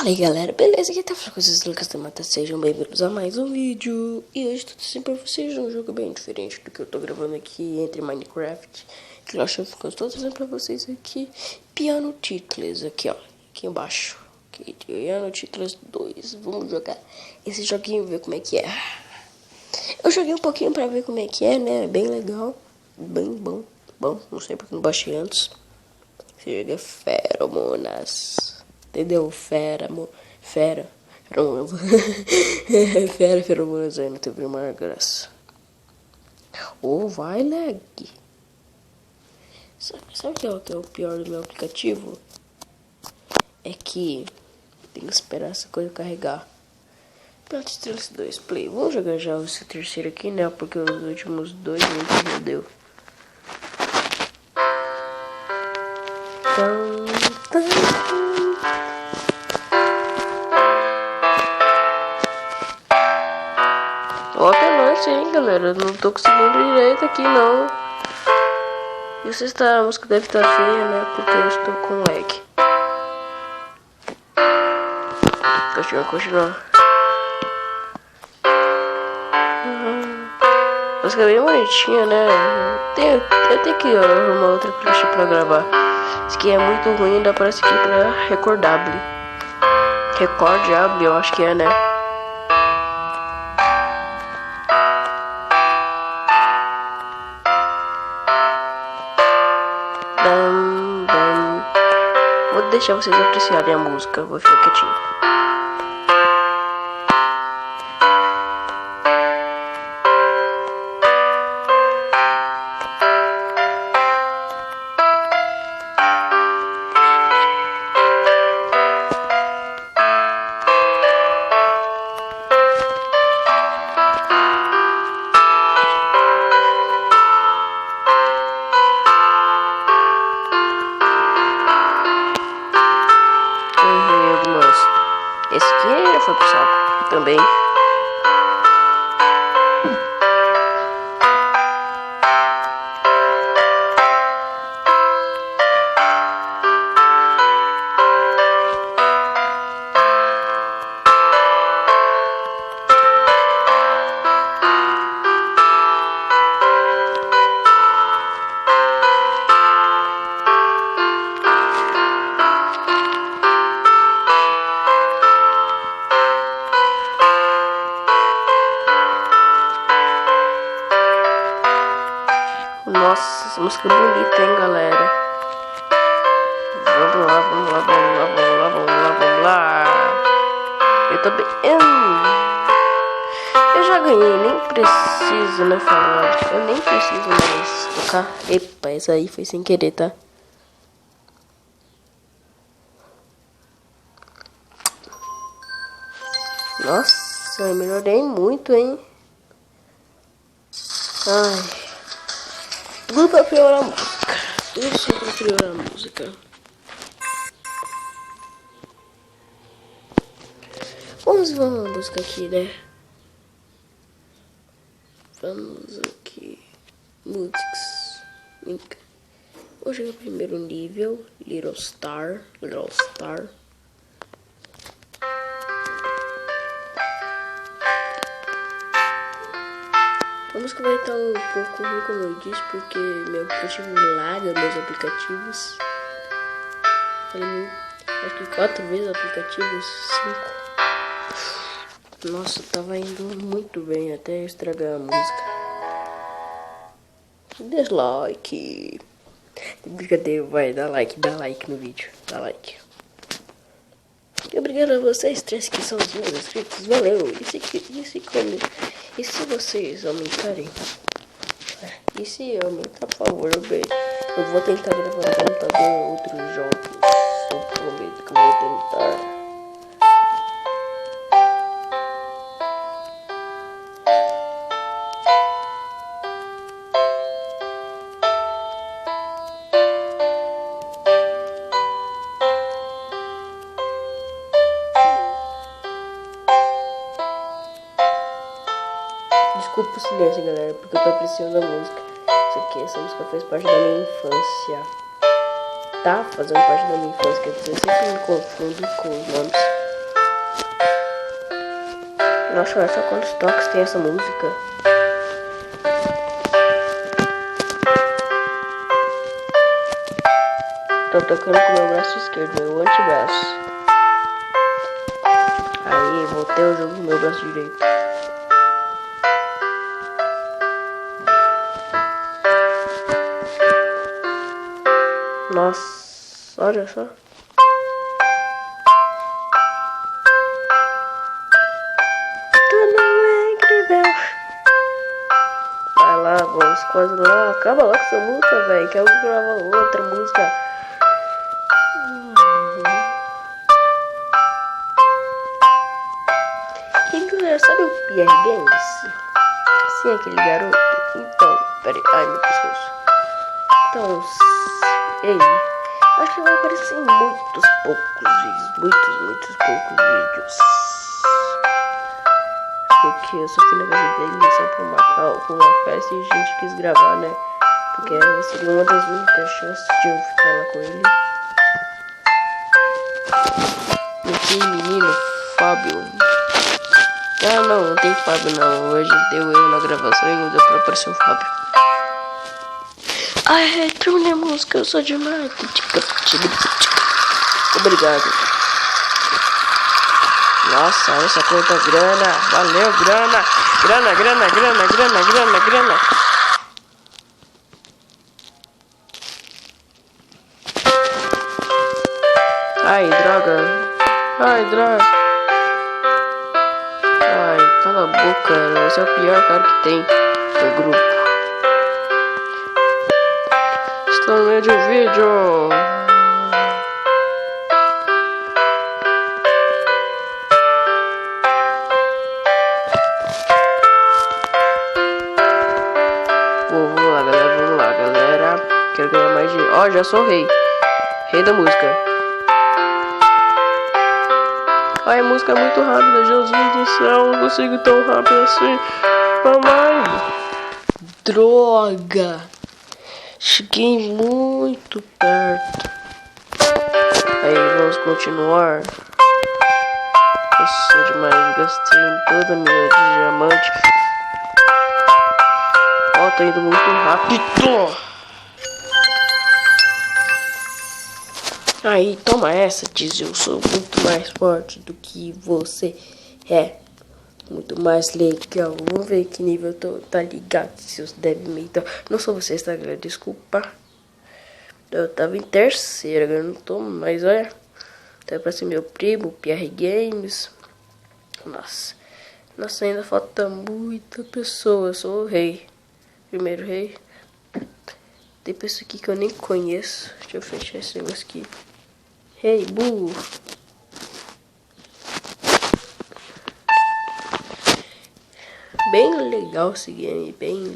Fala aí galera, beleza? Aqui tá falando com vocês, Lucas da Mata, sejam bem-vindos a mais um vídeo. E hoje tô assim pra vocês um jogo bem diferente do que eu tô gravando aqui entre Minecraft que eu acho que eu estou trazendo pra vocês aqui Piano Titlers, aqui ó, aqui embaixo aqui, Piano Titlers 2, vamos jogar esse joguinho, ver como é que é. Eu joguei um pouquinho pra ver como é que é, né, bem legal, bem bom, não sei porque não baixei antes. Esse jogo é feromonas. Entendeu? Feromonas. Feromonas aí, não teve uma graça. Ou vai lag. Sabe o que é o pior do meu aplicativo? É que tem que esperar essa coisa carregar. Pronto, 2 play. Vamos jogar já esse terceiro aqui, né? Porque os últimos dois não deu. Ó, que hein, galera? Não tô conseguindo direito aqui, não. E se a música deve estar feia, né? Porque eu estou com lag. Continuar. A música é bem bonitinha, né? Eu tenho que arrumar outra playlist pra gravar. Isso aqui é muito ruim, dá pra isso aqui pra Recordable. Recordable, eu acho que é, né? Vou deixar vocês apreciarem a música, vou ficar quietinho. Esse aqui já foi pro saco também. Nossa, essa música é bonita, hein, galera? Vamos lá. Eu também. Eu já ganhei, nem preciso, né, falar. Eu nem preciso mais tocar. Epa, essa aí foi sem querer, tá? Nossa, eu melhorei muito, hein? Ai. Tudo pra piorar a música. Tudo só pra piorar a música. Vamos buscar aqui, né? Vamos aqui. Musics. Vou jogar primeiro nível. Little Star. A música vai estar um pouco ruim, como eu disse, porque meu aplicativo laga meus aplicativos. Acho que 4 vezes o aplicativo, 5. Nossa, tava indo muito bem até eu estragar a música. Dislike. Brincadeira, vai, dá like no vídeo, dá like. E obrigado a vocês 3 que são os meus inscritos, valeu. E se vocês aumentarem? E se aumentar, por favor, eu vou tentar gravar no computador outros jogos. Eu prometo que eu vou tentar. Desculpa o silêncio, galera, porque eu tô apreciando a música. Essa música fez parte da minha infância. Tá fazendo parte da minha infância, quer dizer, eu sempre me confundo com os nomes. Nossa, olha só quantos toques tem essa música. Tô tocando com o meu braço esquerdo, meu antebraço. Aí, voltei o jogo com o meu braço direito. Nossa, olha só. Vai lá, vamos quase lá. Acaba logo essa música, velho. Quero gravar outra música. Quem galera, sabe o Pierre Games? Sim, aquele garoto. Então, peraí. Ai, meu pescoço. Então, ei. Acho que vai aparecer em muitos poucos vídeos. Muitos poucos vídeos. Porque eu só fui na casa dele só pra uma festa e a gente quis gravar, né? Porque seria uma das únicas chances de eu ficar lá com ele. E aquele menino, Fábio. Ah, não tem Fábio não. Hoje deu erro na gravação e não deu pra aparecer o Fábio. Ai, terminei a música, eu sou demais. Obrigado. Nossa, essa conta grana. Valeu, grana. Grana. Ai, droga. Ai, cala a boca. Você é o pior cara que tem no grupo. Estou no meio de um vídeo. Vamos lá, galera. Quero ganhar mais dinheiro. Ó, já sou rei. Rei da música. Ai, a música é muito rápida. Jesus do céu, não consigo tão rápido assim. Mamãe. Droga. Cheguei muito perto. Aí, vamos continuar. Nossa, demais. Gastei toda a minha diamante. Ó, tô indo muito rápido. Aí, toma essa, diz eu sou muito mais forte do que você é. Muito mais legal. Vamos ver que nível eu tô, tá ligado, seus débil. Não sou você, tá, galera? Desculpa. Eu tava em terceira, agora não tô mais, olha. Tá pra ser meu primo, Pierre Games. Nossa, ainda falta muita pessoa. Eu sou o rei. Primeiro rei. Tem pessoa aqui que eu nem conheço. Deixa eu fechar esse negócio aqui. Rei, burro. Bem legal esse game. Bem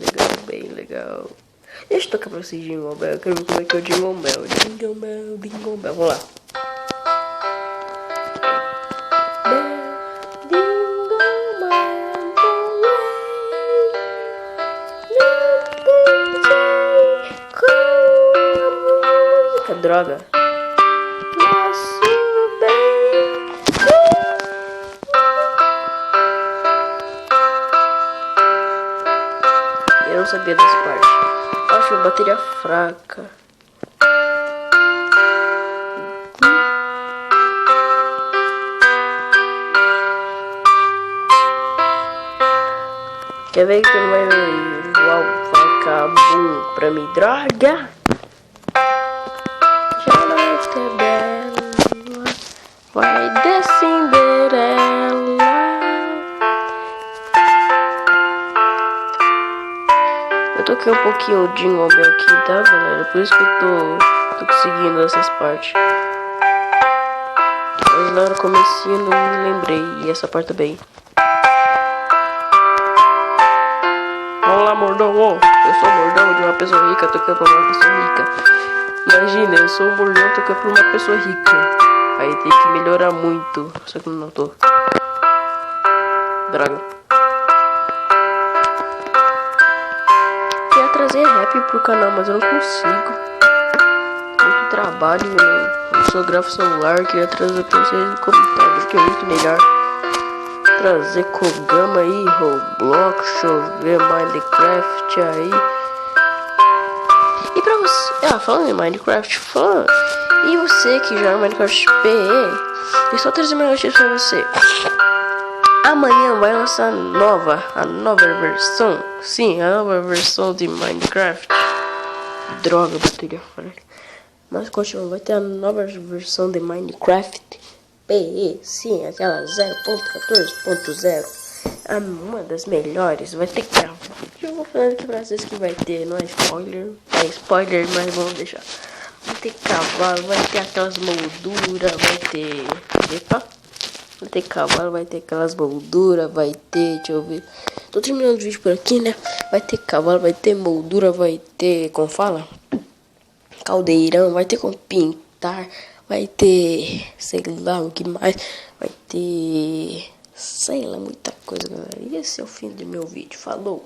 legal. Deixa eu tocar pra vocês Jingle Bell. Eu quero ver como é que é o Jingle Bell. Jingle Bell. Vamos lá. Droga. Eu não sabia dessa parte. Acho a bateria fraca. Quer ver que não vai ficar bom pra mim? Droga! Vai de Cinderela. Eu toquei um pouquinho o Jingle Bell aqui, tá, galera? Por isso que eu tô conseguindo essas partes. Mas na hora comecinho não me lembrei. E essa parte também. Vamos lá, mordomo. Eu sou mordomo de uma pessoa rica tocando pra uma pessoa rica. Imagina, eu sou um mordomo tocando pra uma pessoa rica. Aí tem que melhorar muito. Só que não tô. Droga. Queria trazer rap pro canal, mas eu não consigo. Muito trabalho, eu só gravo celular. Queria trazer pra vocês no computador, que é muito melhor. trazer Kogama aí, Roblox, deixa eu ver, Minecraft aí. E pra você, falando em Minecraft, e você que joga Minecraft PE, eu só trazer uma notícia pra você. Amanhã vai lançar a nova versão, sim, a nova versão de Minecraft. Droga, bateria fora. Mas continua, vai ter a nova versão de Minecraft PE, sim, aquela 0.14.0. Uma das melhores, vai ter que gravar. Eu vou falando aqui pra vocês que vai ter, não é spoiler, mas vamos deixar. Vai ter cavalo, vai ter aquelas molduras, vai ter. Vai ter cavalo, vai ter aquelas molduras, vai ter. Deixa eu ver. Tô terminando o vídeo por aqui, né? Vai ter cavalo, vai ter moldura, vai ter. Como fala? Caldeirão, vai ter como pintar, vai ter. Sei lá o que mais. Vai ter. Sei lá, muita coisa, galera. E esse é o fim do meu vídeo. Falou!